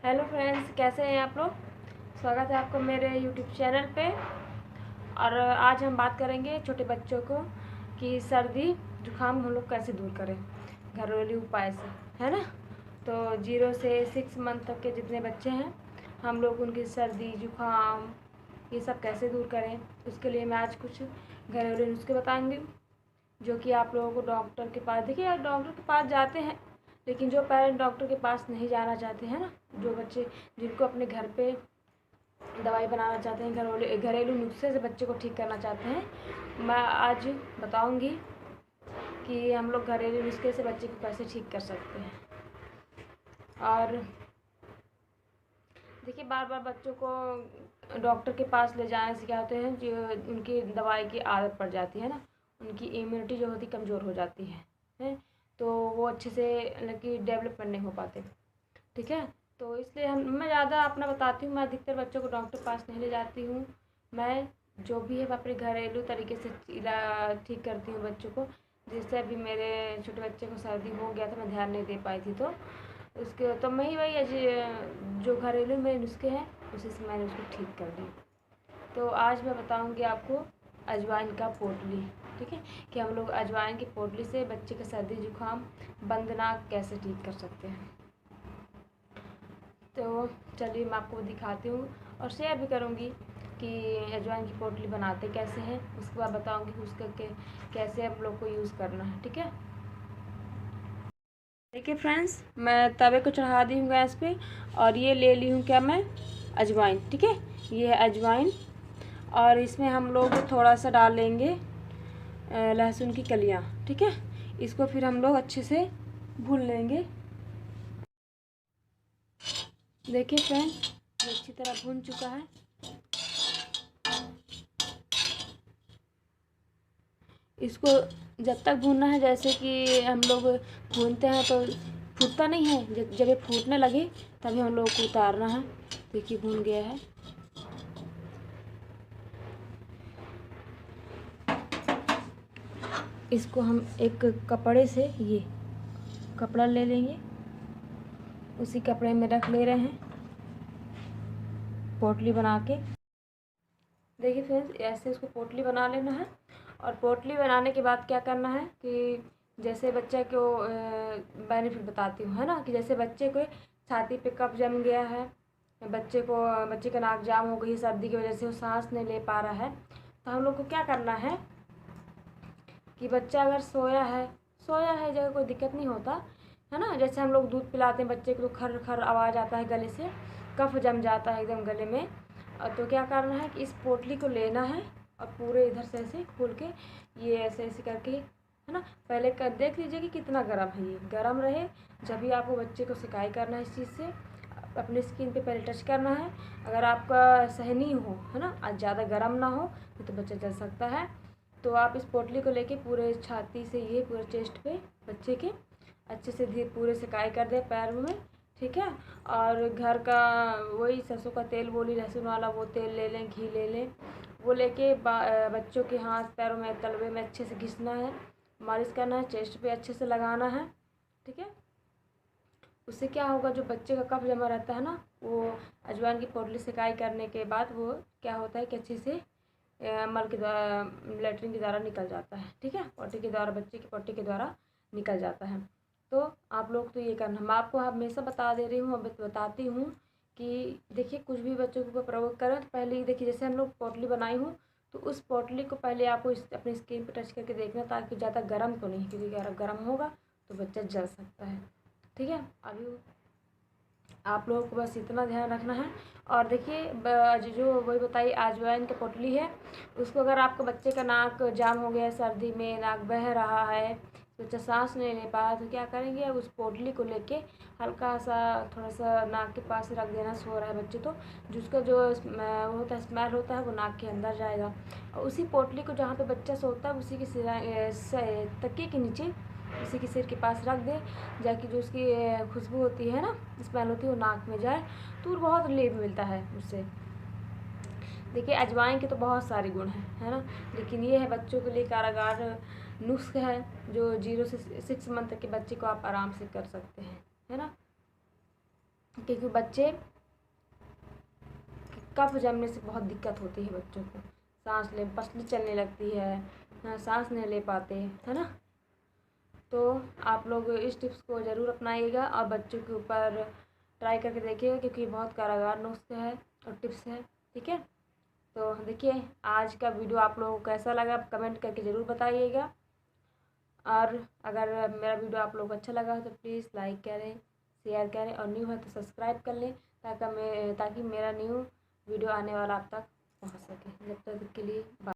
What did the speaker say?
Hello friends, कैसे हैं आप लोग। स्वागत है आपको मेरे यूट्यूब चैनल पे। और आज हम बात करेंगे छोटे बच्चों को कि सर्दी जुकाम हम लोग कैसे दूर करें घरेलू उपाय से, है ना। तो 0 से 6 मंथ तक के जितने बच्चे हैं हम लोग उनकी सर्दी जुकाम ये सब कैसे दूर करें, उसके लिए मैं आज कुछ घरेलू नुस्खे बताऊँगी जो कि आप लोगों को डॉक्टर के पास, देखिए डॉक्टर के पास जाते हैं, लेकिन जो पेरेंट डॉक्टर के पास नहीं जाना चाहते हैं ना, जो बच्चे जिनको अपने घर पे दवाई बनाना चाहते हैं, घरेलू नुस्खे से बच्चे को ठीक करना चाहते हैं, मैं आज बताऊंगी कि हम लोग घरेलू नुस्खे से बच्चे को कैसे ठीक कर सकते हैं। और देखिए बार बार बच्चों को डॉक्टर के पास ले जाने से क्या होते हैं, जो उनकी दवाई की आदत पड़ जाती है ना, उनकी इम्यूनिटी जो होती कमज़ोर हो जाती है तो वो अच्छे से मतलब कि डेवलपमेंट नहीं हो पाते, ठीक है। तो इसलिए मैं ज़्यादा अपना बताती हूँ, मैं अधिकतर बच्चों को डॉक्टर के पास नहीं ले जाती हूँ। मैं जो भी है अपने घरेलू तरीके से ठीक करती हूँ बच्चों को। जिससे अभी मेरे छोटे बच्चे को सर्दी हो गया था, मैं ध्यान नहीं दे पाई थी, तो उसके तो मैं ही वही जो घरेलू मेरे नुस्खे हैं उसी से मैंने उसको ठीक कर दी। तो आज मैं बताऊँगी आपको अजवाइन का पोटली, ठीक है, कि हम लोग अजवाइन की पोटली से बच्चे का सर्दी जुकाम बंद नाक कैसे ठीक कर सकते हैं। तो चलिए मैं आपको दिखाती हूँ और शेयर भी करूँगी कि अजवाइन की पोटली बनाते कैसे हैं। उसके बाद बताऊँगी कि उसका कैसे आप लोग को यूज़ करना है, ठीक है। देखिए फ्रेंड्स, मैं तवे को चढ़ा दी हूँ गैस पे और ये ले ली हूँ क्या मैं अजवाइन, ठीक है। ये है अजवाइन और इसमें हम लोग थोड़ा सा डाल लेंगे लहसुन की कलियाँ, ठीक है। इसको फिर हम लोग अच्छे से भून लेंगे। देखिए फ्रेंड्स, ये अच्छी तरह भून चुका है। इसको जब तक भूनना है जैसे कि हम लोग भूनते हैं तो फूटता नहीं है, जब ये फूटने लगे तभी हम लोग को उतारना है। देखिए भून गया है। इसको हम एक कपड़े से ये कपड़ा ले लेंगे, उसी कपड़े में रख ले रहे हैं पोटली बना के। देखिए फ्रेंड्स, ऐसे इसको पोटली बना लेना है। और पोटली बनाने के बाद क्या करना है कि जैसे बच्चे को बेनिफिट बताती हूँ, है ना, कि जैसे बच्चे को छाती पे कफ जम गया है, बच्चे का नाक जाम हो गई सर्दी की वजह से, वो सांस नहीं ले पा रहा है, तो हम लोग को क्या करना है कि बच्चा अगर सोया है जगह कोई दिक्कत नहीं होता, है ना। जैसे हम लोग दूध पिलाते हैं बच्चे को तो खर खर आवाज़ आता है गले से, कफ जम जाता है एकदम गले में। तो क्या करना है कि इस पोटली को लेना है और पूरे इधर से ऐसे खोल के ये ऐसे ऐसे करके, है ना, पहले कर देख लीजिए कि कितना गर्म है। ये गर्म रहे जब भी आपको बच्चे को सिकाई करना है इस चीज़ से, अपनी स्किन पे पहले टच करना है। अगर आपका सहनीय हो, है ना, आज ज़्यादा गर्म ना हो तो बच्चा जल सकता है। तो आप इस पोटली को लेके पूरे छाती से ये पूरे चेस्ट पे बच्चे के अच्छे से धीरे पूरे सिकाई कर दे पैर में, ठीक है। और घर का वही सरसों का तेल, बोली लहसुन वाला वो तेल ले लें, घी ले लें, वो लेके बच्चों के हाथ पैरों में तलवे में अच्छे से घिसना है, मालिश करना है, चेस्ट पे अच्छे से लगाना है, ठीक है। उससे क्या होगा, जो बच्चे का कफ जमा रहता है ना, वो अजवाइन की पोटली सिकाई करने के बाद वो क्या होता है कि अच्छे से मल के द्वारा लेटरिन के द्वारा निकल जाता है, ठीक है, पॉटी के द्वारा, बच्चे की पॉटी के द्वारा निकल जाता है। तो आप लोग तो ये करना, मैं आपको हमेशा बता दे रही हूँ, अब बताती हूँ कि देखिए कुछ भी बच्चों को प्रयोग करें तो पहले ही देखिए, जैसे हम लोग पोटली बनाई हूँ तो उस पोटली को पहले आपको अपनी स्किन पर टच करके देखना, ताकि ज़्यादा गर्म तो नहीं, क्योंकि अगर गर्म होगा तो बच्चा जल सकता है, ठीक है। अभी आप लोगों को बस इतना ध्यान रखना है। और देखिए जो वही बताइए अजवाइन की पोटली है, उसको अगर आपके बच्चे का नाक जाम हो गया है, सर्दी में नाक बह रहा है, बच्चा सांस नहीं ले पा रहा, तो क्या करेंगे, उस पोटली को लेके हल्का सा थोड़ा सा नाक के पास रख देना। सो रहा है बच्चे तो जिसका जो वो होता है स्मेल होता है वो नाक के अंदर जाएगा, और उसी पोटली को जहाँ पे बच्चा सोता है उसी के तकिए के नीचे उसी के सिर के पास रख दे, जाकि जो उसकी खुशबू होती है ना, स्मेल होती है, वो नाक में जाए तो बहुत रिलीफ मिलता है उससे। देखिए अजवाइन के तो बहुत सारे गुण हैं, है ना, लेकिन ये है बच्चों के लिए कारागार नुस्ख है, जो 0 से 6 मंथ तक के बच्चे को आप आराम से कर सकते हैं, है ना। क्योंकि बच्चे कफ जमने से बहुत दिक्कत होती है बच्चों को, सांस ले पसली चलने लगती है, सांस नहीं ले पाते, है ना। तो आप लोग इस टिप्स को ज़रूर अपनाइएगा और बच्चों के ऊपर ट्राई करके देखिएगा, क्योंकि बहुत कारागार नुस्खे है और टिप्स है, ठीक है। तो देखिए आज का वीडियो आप लोगों को कैसा लगा कमेंट करके ज़रूर बताइएगा, और अगर मेरा वीडियो आप लोगों को अच्छा लगा हो तो प्लीज़ लाइक करें, शेयर करें, और न्यू है तो सब्सक्राइब कर लें, ताकि मेरा न्यू वीडियो आने वाला आप तक पहुंच सके। जब तक के लिए बाय।